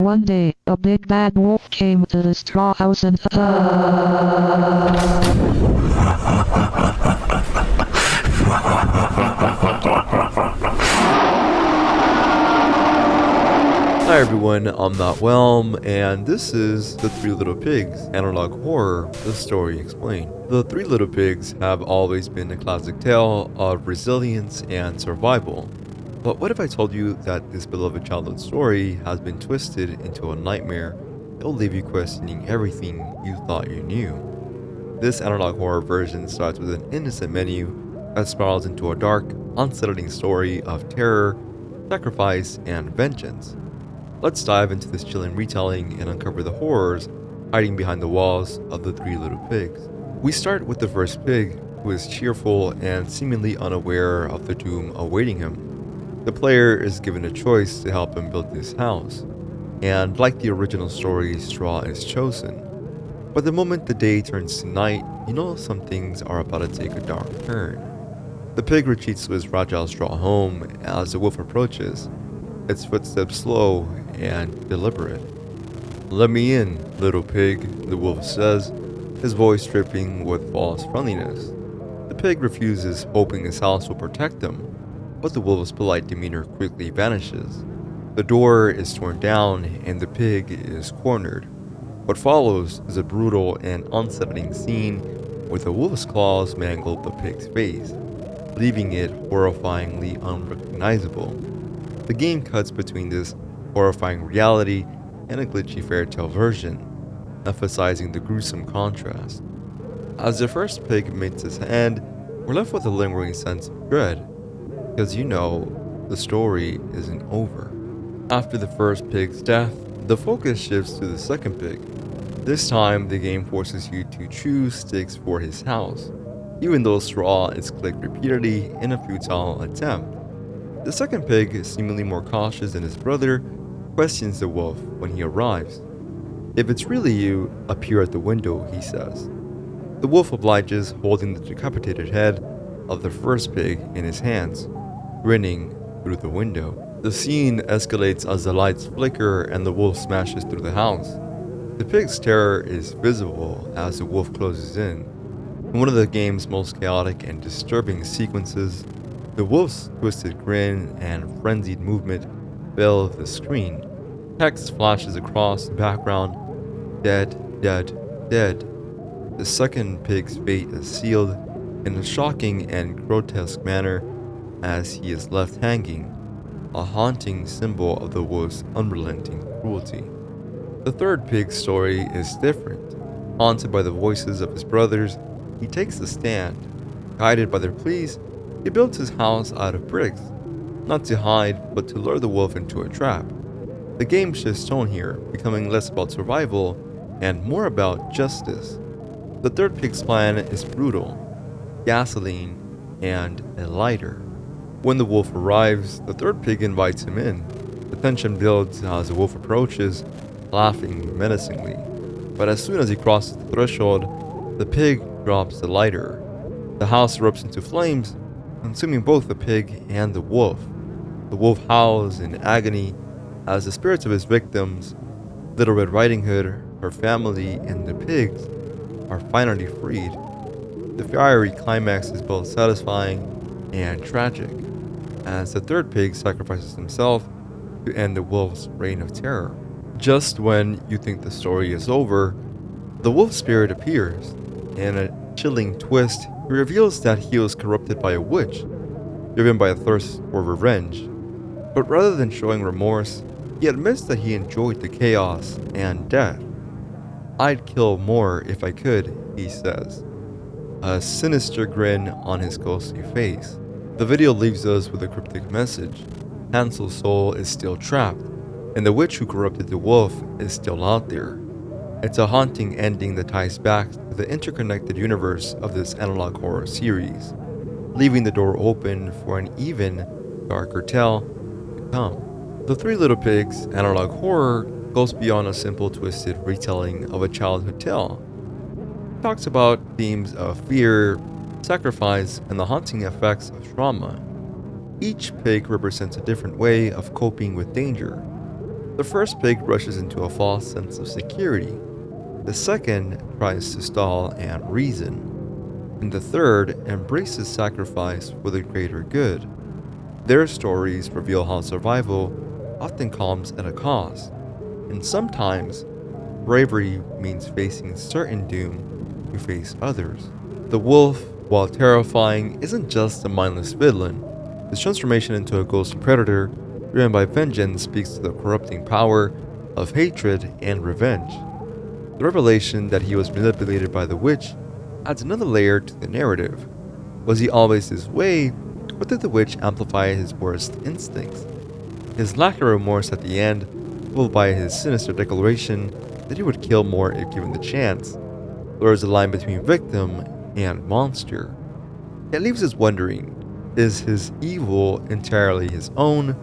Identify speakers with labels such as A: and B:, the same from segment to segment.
A: One day, a big bad wolf came to the straw house and
B: Hi everyone, I'm Not Whelm, and this is The Three Little Pigs, Analog Horror, The Story Explained. The Three Little Pigs have always been a classic tale of resilience and survival. But what if I told you that this beloved childhood story has been twisted into a nightmare that will leave you questioning everything you thought you knew? This analog horror version starts with an innocent menu that spirals into a dark, unsettling story of terror, sacrifice, and vengeance. Let's dive into this chilling retelling and uncover the horrors hiding behind the walls of The Three Little Pigs. We start with the first pig, who is cheerful and seemingly unaware of the doom awaiting him. The player is given a choice to help him build his house, and like the original story, straw is chosen. But the moment the day turns to night, you know some things are about to take a dark turn. The pig retreats to his fragile straw home as the wolf approaches, its footsteps slow and deliberate. "Let me in, little pig," the wolf says, his voice dripping with false friendliness. The pig refuses, hoping his house will protect him, but the wolf's polite demeanor quickly vanishes. The door is torn down and the pig is cornered. What follows is a brutal and unsettling scene where the wolf's claws mangle the pig's face, leaving it horrifyingly unrecognizable. The game cuts between this horrifying reality and a glitchy fairytale version, emphasizing the gruesome contrast. As the first pig meets his end, we're left with a lingering sense of dread, because the story isn't over. After the first pig's death, the focus shifts to the second pig. This time, the game forces you to choose sticks for his house, even though straw is clicked repeatedly in a futile attempt. The second pig, seemingly more cautious than his brother, questions the wolf when he arrives. "If it's really you, appear at the window," he says. The wolf obliges, holding the decapitated head of the first pig in his hands, grinning through the window. The scene escalates as the lights flicker and the wolf smashes through the house. The pig's terror is visible as the wolf closes in. In one of the game's most chaotic and disturbing sequences, the wolf's twisted grin and frenzied movement fill the screen. Text flashes across the background: "Dead, dead, dead." The second pig's fate is sealed in a shocking and grotesque manner as he is left hanging, a haunting symbol of the wolf's unrelenting cruelty. The third pig's story is different. Haunted by the voices of his brothers, he takes a stand. Guided by their pleas, he builds his house out of bricks, not to hide, but to lure the wolf into a trap. The game shifts tone here, becoming less about survival and more about justice. The third pig's plan is brutal: gasoline and a lighter. When the wolf arrives, the third pig invites him in. The tension builds as the wolf approaches, laughing menacingly. But as soon as he crosses the threshold, the pig drops the lighter. The house erupts into flames, consuming both the pig and the wolf. The wolf howls in agony as the spirits of his victims, Little Red Riding Hood, her family, and the pigs, are finally freed. The fiery climax is both satisfying and tragic, as the third pig sacrifices himself to end the wolf's reign of terror. Just when you think the story is over, the wolf spirit appears. In a chilling twist, he reveals that he was corrupted by a witch, driven by a thirst for revenge. But rather than showing remorse, he admits that he enjoyed the chaos and death. "I'd kill more if I could," he says, a sinister grin on his ghostly face. The video leaves us with a cryptic message: Hansel's soul is still trapped, and the witch who corrupted the wolf is still out there. It's a haunting ending that ties back to the interconnected universe of this analog horror series, leaving the door open for an even darker tale to come. The Three Little Pigs analog horror goes beyond a simple twisted retelling of a childhood tale. It talks about themes of fear, sacrifice, and the haunting effects of trauma. Each pig represents a different way of coping with danger. The first pig rushes into a false sense of security. The second tries to stall and reason. And the third embraces sacrifice for the greater good. Their stories reveal how survival often comes at a cost, and sometimes bravery means facing certain doom to face others. The wolf, while terrifying, isn't just a mindless villain. His transformation into a ghostly predator, driven by vengeance, speaks to the corrupting power of hatred and revenge. The revelation that he was manipulated by the witch adds another layer to the narrative. Was he always this way, or did the witch amplify his worst instincts? His lack of remorse at the end, followed by his sinister declaration that he would kill more if given the chance, blurs the line between victim and monster. It leaves us wondering, is his evil entirely his own,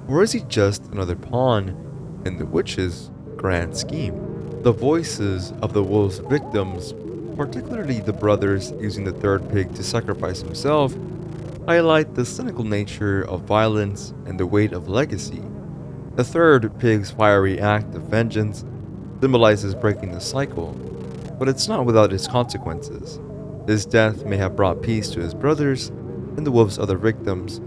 B: or is he just another pawn in the witch's grand scheme? The voices of the wolf's victims, particularly the brothers using the third pig to sacrifice himself, highlight the cynical nature of violence and the weight of legacy. The third pig's fiery act of vengeance symbolizes breaking the cycle, but it's not without its consequences. His death may have brought peace to his brothers and the wolf's other victims,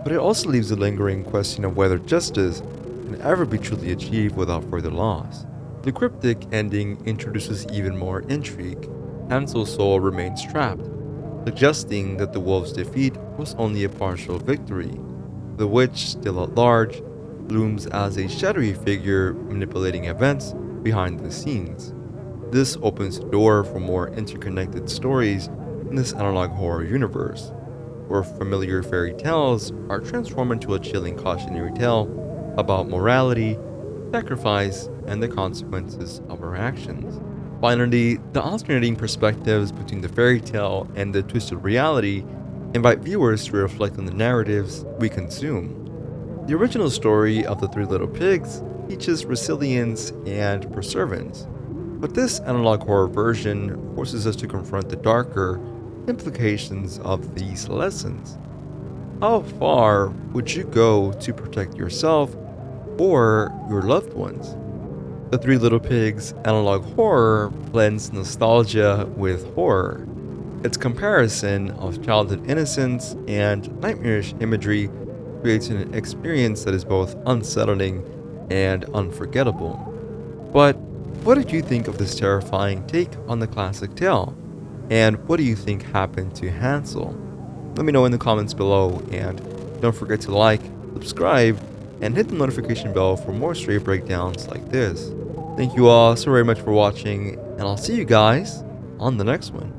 B: but it also leaves a lingering question of whether justice can ever be truly achieved without further loss. The cryptic ending introduces even more intrigue. Hansel's soul remains trapped, suggesting that the wolf's defeat was only a partial victory. The witch, still at large, looms as a shadowy figure manipulating events behind the scenes. This opens the door for more interconnected stories in this analog horror universe, where familiar fairy tales are transformed into a chilling cautionary tale about morality, sacrifice, and the consequences of our actions. Finally, the alternating perspectives between the fairy tale and the twisted reality invite viewers to reflect on the narratives we consume. The original story of the Three Little Pigs teaches resilience and perseverance, but this analog horror version forces us to confront the darker implications of these lessons. How far would you go to protect yourself or your loved ones? The Three Little Pigs analog horror blends nostalgia with horror. Its comparison of childhood innocence and nightmarish imagery creates an experience that is both unsettling and unforgettable. But what did you think of this terrifying take on the classic tale? And what do you think happened to Hansel? Let me know in the comments below, and don't forget to like, subscribe, and hit the notification bell for more stray breakdowns like this. Thank you all so very much for watching, and I'll see you guys on the next one.